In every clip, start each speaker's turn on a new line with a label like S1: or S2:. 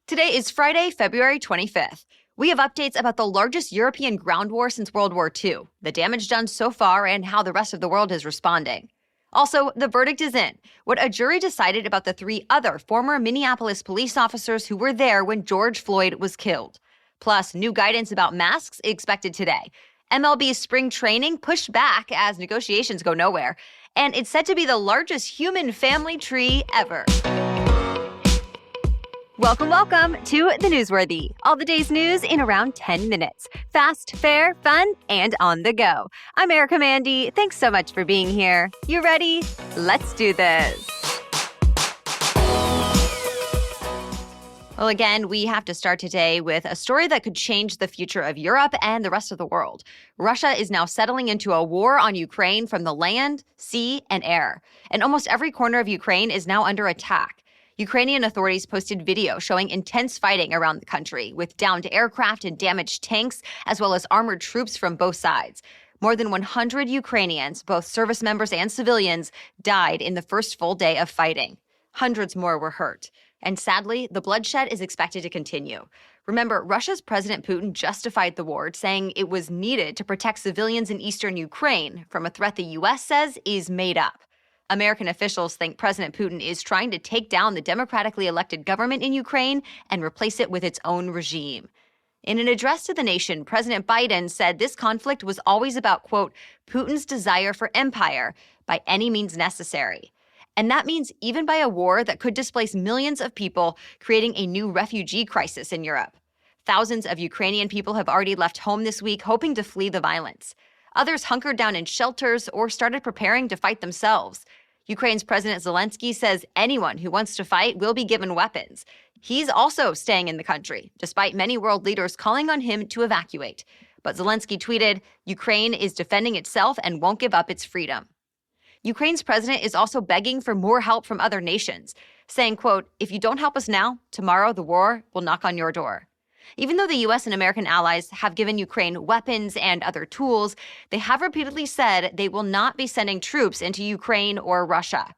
S1: Today is Friday, February 25th. We have updates about the largest European ground war since World War II, the damage done so far, and how the rest of the world is responding. Also, the verdict is in, what a jury decided about the 3 other former Minneapolis police officers who were there when George Floyd was killed. Plus, new guidance about masks expected today. MLB Spring Training pushed back as negotiations go nowhere. And it's said to be the largest human family tree ever. Welcome to The Newsworthy. All the day's news in around 10 minutes. Fast, fair, fun, and on the go. I'm Erica Mandy. Thanks so much for being here. You ready? Let's do this. Well, again, we have to start today with a story that could change the future of Europe and the rest of the world. Russia is now settling into a war on Ukraine from the land, sea, and air. And almost every corner of Ukraine is now under attack. Ukrainian authorities posted video showing intense fighting around the country, with downed aircraft and damaged tanks, as well as armored troops from both sides. More than 100 Ukrainians, both service members and civilians, died in the first full day of fighting. Hundreds more were hurt. And sadly, the bloodshed is expected to continue. Remember, Russia's President Putin justified the war, saying it was needed to protect civilians in eastern Ukraine from a threat the U.S. says is made up. American officials think President Putin is trying to take down the democratically elected government in Ukraine and replace it with its own regime. In an address to the nation, President Biden said this conflict was always about, quote, Putin's desire for empire by any means necessary. And that means even by a war that could displace millions of people, creating a new refugee crisis in Europe. Thousands of Ukrainian people have already left home this week, hoping to flee the violence. Others hunkered down in shelters or started preparing to fight themselves. Ukraine's President Zelensky says anyone who wants to fight will be given weapons. He's also staying in the country, despite many world leaders calling on him to evacuate. But Zelensky tweeted, Ukraine is defending itself and won't give up its freedom. Ukraine's president is also begging for more help from other nations, saying, quote, if you don't help us now, tomorrow the war will knock on your door. Even though the U.S. and American allies have given Ukraine weapons and other tools, they have repeatedly said they will not be sending troops into Ukraine or Russia.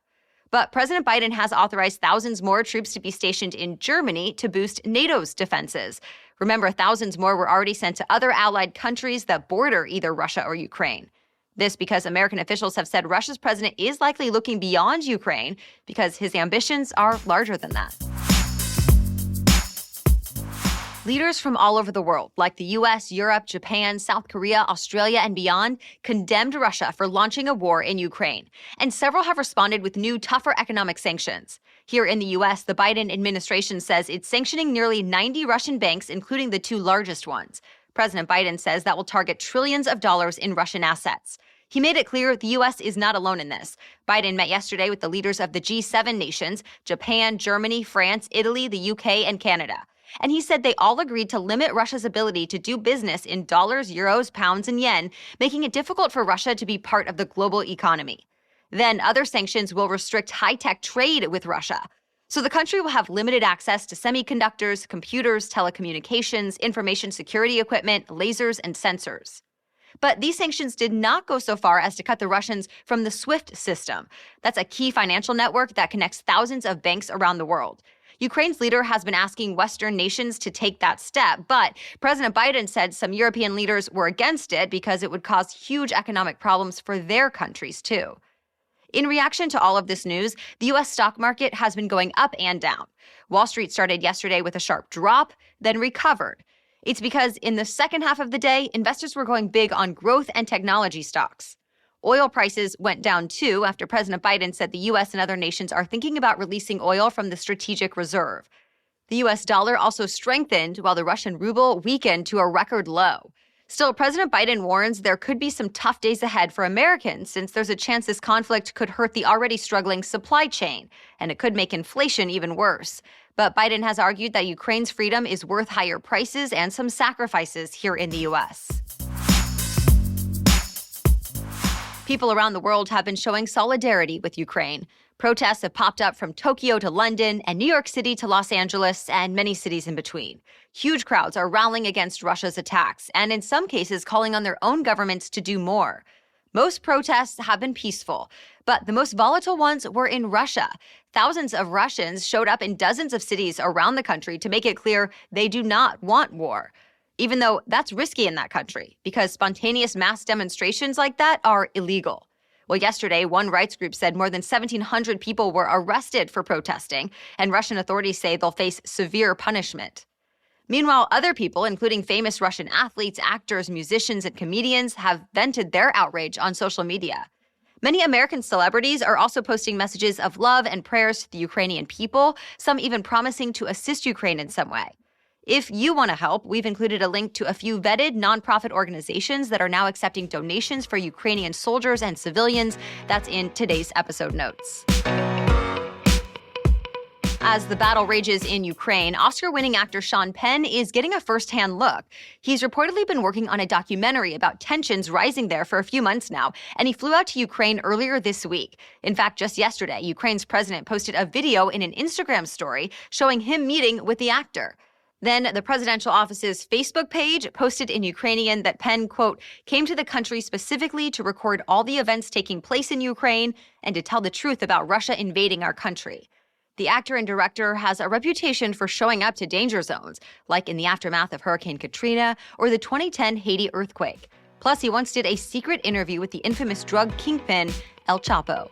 S1: But President Biden has authorized thousands more troops to be stationed in Germany to boost NATO's defenses. Remember, thousands more were already sent to other allied countries that border either Russia or Ukraine. This because American officials have said Russia's president is likely looking beyond Ukraine because his ambitions are larger than that. Leaders from all over the world, like the U.S., Europe, Japan, South Korea, Australia, and beyond, condemned Russia for launching a war in Ukraine. And several have responded with new, tougher economic sanctions. Here in the U.S., the Biden administration says it's sanctioning nearly 90 Russian banks, including the 2 largest ones. President Biden says that will target trillions of dollars in Russian assets. He made it clear the U.S. is not alone in this. Biden met yesterday with the leaders of the G7 nations, Japan, Germany, France, Italy, the U.K., and Canada. And he said they all agreed to limit Russia's ability to do business in dollars, euros, pounds, and yen, making it difficult for Russia to be part of the global economy. Then other sanctions will restrict high-tech trade with Russia. So the country will have limited access to semiconductors, computers, telecommunications, information security equipment, lasers, and sensors. But these sanctions did not go so far as to cut the Russians from the SWIFT system. That's a key financial network that connects thousands of banks around the world. Ukraine's leader has been asking Western nations to take that step, but President Biden said some European leaders were against it because it would cause huge economic problems for their countries, too. In reaction to all of this news, the U.S. stock market has been going up and down. Wall Street started yesterday with a sharp drop, then recovered. It's because in the second half of the day, investors were going big on growth and technology stocks. Oil prices went down too after President Biden said the U.S. and other nations are thinking about releasing oil from the strategic reserve. The U.S. dollar also strengthened while the Russian ruble weakened to a record low. Still, President Biden warns there could be some tough days ahead for Americans since there's a chance this conflict could hurt the already struggling supply chain, and it could make inflation even worse. But Biden has argued that Ukraine's freedom is worth higher prices and some sacrifices here in the U.S. People around the world have been showing solidarity with Ukraine. Protests have popped up from Tokyo to London and New York City to Los Angeles and many cities in between. Huge crowds are rallying against Russia's attacks and in some cases calling on their own governments to do more. Most protests have been peaceful, but the most volatile ones were in Russia. Thousands of Russians showed up in dozens of cities around the country to make it clear they do not want war. Even though that's risky in that country, because spontaneous mass demonstrations like that are illegal. Well, yesterday, one rights group said more than 1,700 people were arrested for protesting, and Russian authorities say they'll face severe punishment. Meanwhile, other people, including famous Russian athletes, actors, musicians, and comedians, have vented their outrage on social media. Many American celebrities are also posting messages of love and prayers to the Ukrainian people, some even promising to assist Ukraine in some way. If you want to help, we've included a link to a few vetted nonprofit organizations that are now accepting donations for Ukrainian soldiers and civilians. That's in today's episode notes. As the battle rages in Ukraine, Oscar-winning actor Penn is getting a first-hand look. He's reportedly been working on a documentary about tensions rising there for a few months now, and he flew out to Ukraine earlier this week. In fact, just yesterday, Ukraine's president posted a video in an Instagram story showing him meeting with the actor. Then the presidential office's Facebook page posted in Ukrainian that Penn, quote, came to the country specifically to record all the events taking place in Ukraine and to tell the truth about Russia invading our country. The actor and director has a reputation for showing up to danger zones, like in the aftermath of Hurricane Katrina or the 2010 Haiti earthquake. Plus, he once did a secret interview with the infamous drug kingpin El Chapo.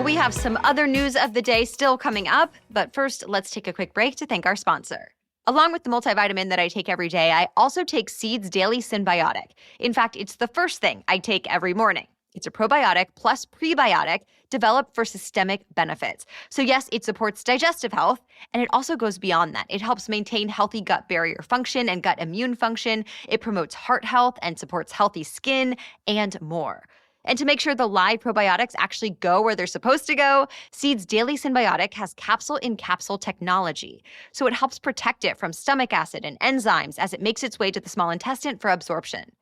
S1: We have some other news of the day still coming up, but first, let's take a quick break to thank our sponsor. Along with the multivitamin that I take every day, I also take Seed's Daily Synbiotic. In fact, it's the first thing I take every morning. It's a probiotic plus prebiotic developed for systemic benefits. So yes, it supports digestive health, and it also goes beyond that. It helps maintain healthy gut barrier function and gut immune function. It promotes heart health and supports healthy skin, and more. And to make sure the live probiotics actually go where they're supposed to go, Seed's Daily Synbiotic has capsule-in-capsule technology. So it helps protect it from stomach acid and enzymes as it makes its way to the small intestine for absorption.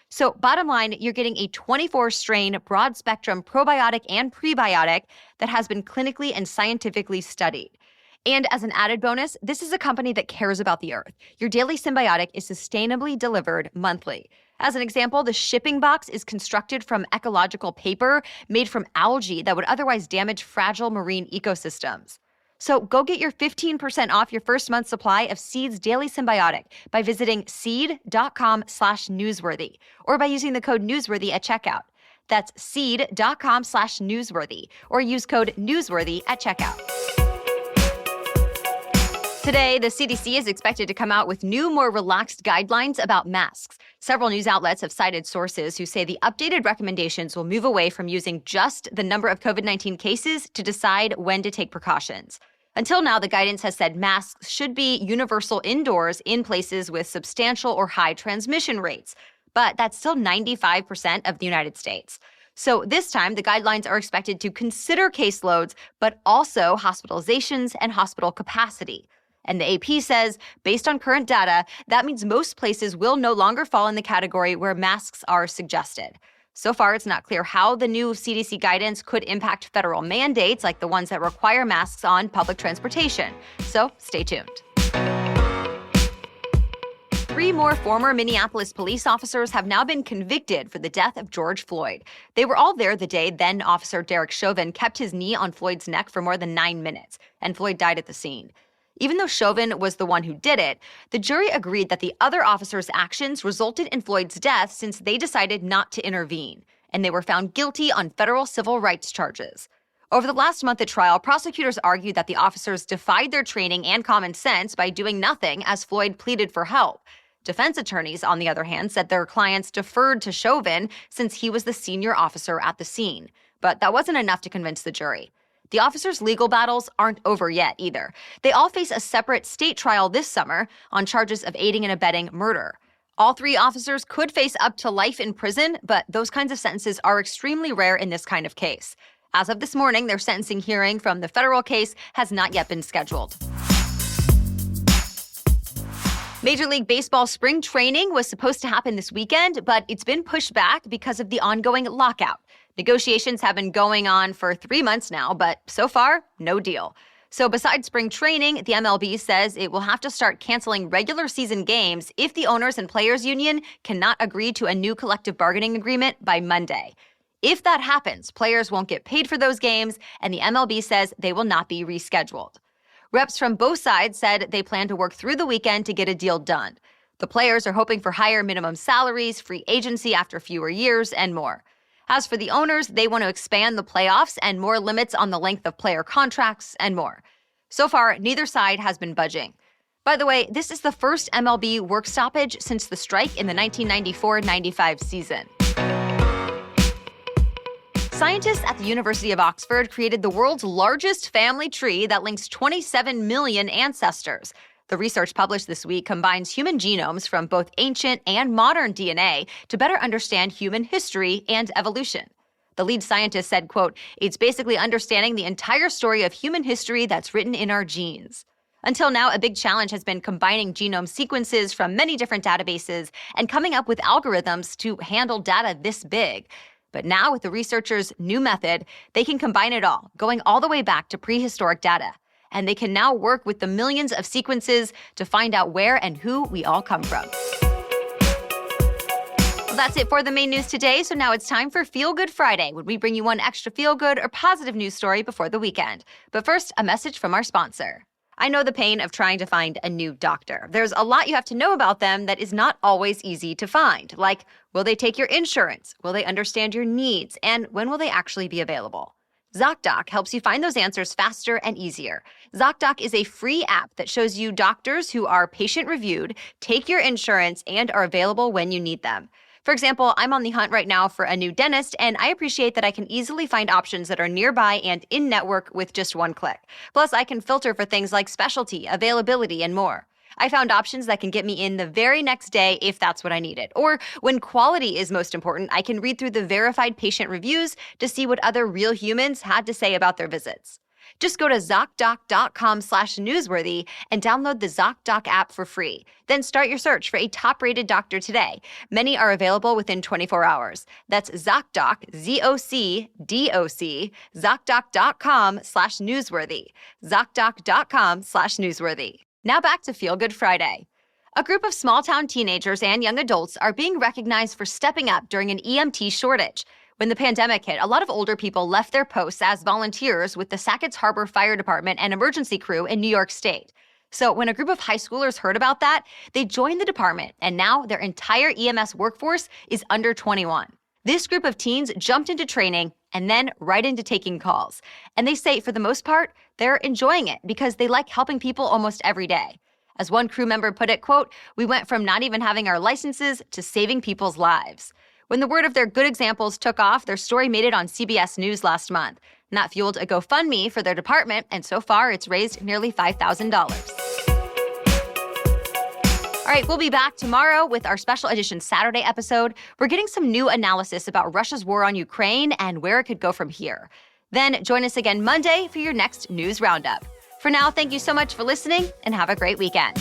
S1: So bottom line, you're getting a 24-strain, broad-spectrum probiotic and prebiotic that has been clinically and scientifically studied. And as an added bonus, this is a company that cares about the earth. Your Daily Synbiotic is sustainably delivered monthly. As an example, the shipping box is constructed from ecological paper made from algae that would otherwise damage fragile marine ecosystems. So go get your 15% off your first month's supply of Seed's Daily Synbiotic by visiting seed.com/newsworthy or by using the code newsworthy at checkout. That's seed.com/newsworthy or use code newsworthy at checkout. Today, the CDC is expected to come out with new, more relaxed guidelines about masks. Several news outlets have cited sources who say the updated recommendations will move away from using just the number of COVID-19 cases to decide when to take precautions. Until now, the guidance has said masks should be universal indoors in places with substantial or high transmission rates. But that's still 95% of the United States. So this time, the guidelines are expected to consider caseloads, but also hospitalizations and hospital capacity. And the AP says, based on current data, that means most places will no longer fall in the category where masks are suggested. So far, it's not clear how the new CDC guidance could impact federal mandates, like the ones that require masks on public transportation. So stay tuned. 3 more former Minneapolis police officers have now been convicted for the death of George Floyd. They were all there the day then Officer Derek Chauvin kept his knee on Floyd's neck for more than 9 minutes, and Floyd died at the scene. Even though Chauvin was the one who did it, the jury agreed that the other officers' actions resulted in Floyd's death since they decided not to intervene, and they were found guilty on federal civil rights charges. Over the last month at trial, prosecutors argued that the officers defied their training and common sense by doing nothing as Floyd pleaded for help. Defense attorneys, on the other hand, said their clients deferred to Chauvin since he was the senior officer at the scene. But that wasn't enough to convince the jury. The officers' legal battles aren't over yet either. They all face a separate state trial this summer on charges of aiding and abetting murder. All 3 officers could face up to life in prison, but those kinds of sentences are extremely rare in this kind of case. As of this morning, their sentencing hearing from the federal case has not yet been scheduled. Major League Baseball Spring Training was supposed to happen this weekend, but it's been pushed back because of the ongoing lockout. Negotiations have been going on for 3 months now, but so far, no deal. So besides spring training, the MLB says it will have to start canceling regular season games if the owners and players union cannot agree to a new collective bargaining agreement by Monday. If that happens, players won't get paid for those games, and the MLB says they will not be rescheduled. Reps from both sides said they plan to work through the weekend to get a deal done. The players are hoping for higher minimum salaries, free agency after fewer years, and more. As for the owners, they want to expand the playoffs and more limits on the length of player contracts and more. So far, neither side has been budging. By the way, this is the first MLB work stoppage since the strike in the 1994-95 season. Scientists at the University of Oxford created the world's largest family tree that links 27 million ancestors. The research published this week combines human genomes from both ancient and modern DNA to better understand human history and evolution. The lead scientist said, quote, "It's basically understanding the entire story of human history that's written in our genes." Until now, a big challenge has been combining genome sequences from many different databases and coming up with algorithms to handle data this big. But now, with the researchers' new method, they can combine it all, going all the way back to prehistoric data. And they can now work with the millions of sequences to find out where and who we all come from. Well, that's it for the main news today, so now it's time for Feel Good Friday, when we bring you one extra feel-good or positive news story before the weekend. But first, a message from our sponsor. I know the pain of trying to find a new doctor. There's a lot you have to know about them that is not always easy to find, like, will they take your insurance? Will they understand your needs? And when will they actually be available? ZocDoc helps you find those answers faster and easier. ZocDoc is a free app that shows you doctors who are patient-reviewed, take your insurance, and are available when you need them. For example, I'm on the hunt right now for a new dentist, and I appreciate that I can easily find options that are nearby and in-network with just one click. Plus, I can filter for things like specialty, availability, and more. I found options that can get me in the very next day if that's what I needed. Or when quality is most important, I can read through the verified patient reviews to see what other real humans had to say about their visits. Just go to ZocDoc.com/newsworthy and download the ZocDoc app for free. Then start your search for a top-rated doctor today. Many are available within 24 hours. That's ZocDoc, ZocDoc, ZocDoc.com/newsworthy. ZocDoc.com/newsworthy. Now back to Feel Good Friday. A group of small-town teenagers and young adults are being recognized for stepping up during an EMT shortage. When the pandemic hit, a lot of older people left their posts as volunteers with the Sackett's Harbor Fire Department and emergency crew in New York State. So when a group of high schoolers heard about that, they joined the department, and now their entire EMS workforce is under 21. This group of teens jumped into training and then right into taking calls. And they say, for the most part, they're enjoying it because they like helping people almost every day. As one crew member put it, quote, "We went from not even having our licenses to saving people's lives." When the word of their good examples took off, their story made it on CBS News last month. And that fueled a GoFundMe for their department, and so far it's raised nearly $5,000. All right, we'll be back tomorrow with our special edition Saturday episode. We're getting some new analysis about Russia's war on Ukraine and where it could go from here. Then join us again Monday for your next news roundup. For now, thank you so much for listening and have a great weekend.